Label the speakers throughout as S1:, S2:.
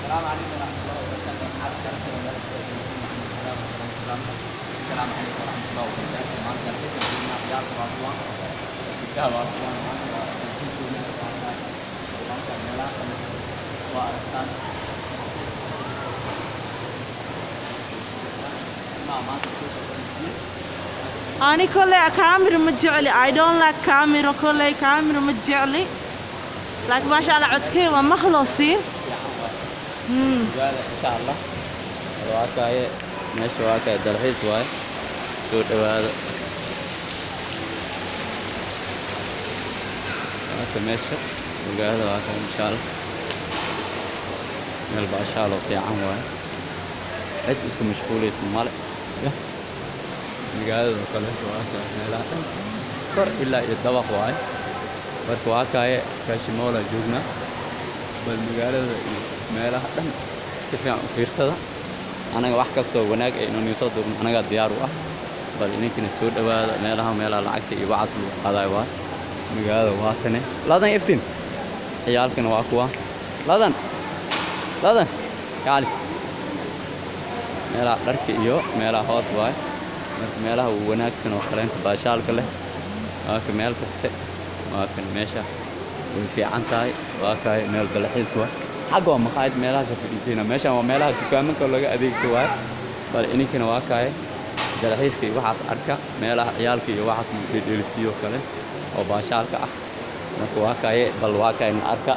S1: السلام عليكم ورحمة الله وبركاته. عارف كلام الملك السلام عليكم ورحمة الله وبركاته. ما أنت الحكم في رياض وأسوان كتاب أسوان وأنت وأنت الملاك وأرسطان ما تشوف
S2: أنا كله كاميرا متجعلي I don't like كاميرا كله كاميرا متجعلي لكن ما شاء الله عدكي وما خلصي
S1: إن شاء الله الواقع ماشي واقع درحيس واي سود هذا واقع ماشي وقاعد واقع إن شاء الله يلبع شالو في عام واي عد اسكو مشغول اسم مالك magaalada kale waa meelaha kor ilaa iyo dabaq waay marka waa kaaye kaashimoola joogna bal magaalada iyo meelaha dhan si fiican u fiirsada anaga wax kastoo wanaag ay inoo soo duubno anaga diyaar u ah bal idinkina soo dhawaada meelaha lacagta iyo wacas lagu qaadayo waa magaalada waa tane ladan iftiin ciyaalkana waa kuwa ladan kaali meelaha dharka iyo meelaha hoos waay marka meelaha uu wanaagsan oo kaleenta baashaalka leh waa ka meel kaste waa kan meesha way fiican tahay waa kaay meel dalxiis waa xagga waa maqaayad meelahaas fadhiisayna meeshan waa meelaha dukaamanka laga adeegto waay bal ininkana waa kaay dalxiiska iyo waxaas arka meelaha ciyaalka iyo waxaas dhedhelisiyo kale oo baashaalka ah marka waa kaay bal waa kaay arka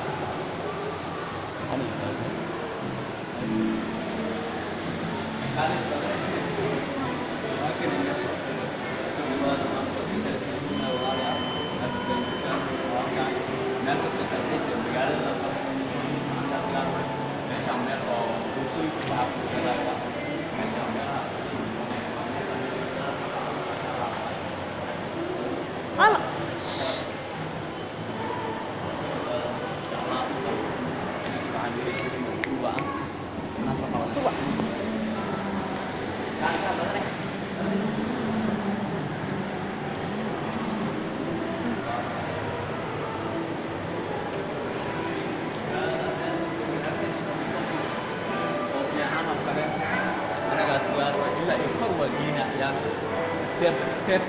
S1: step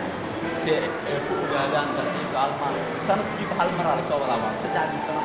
S1: si ay ku ogaadaan dalxiis almaan sanadkiiba hal mar la soo wadaa saddexdii sano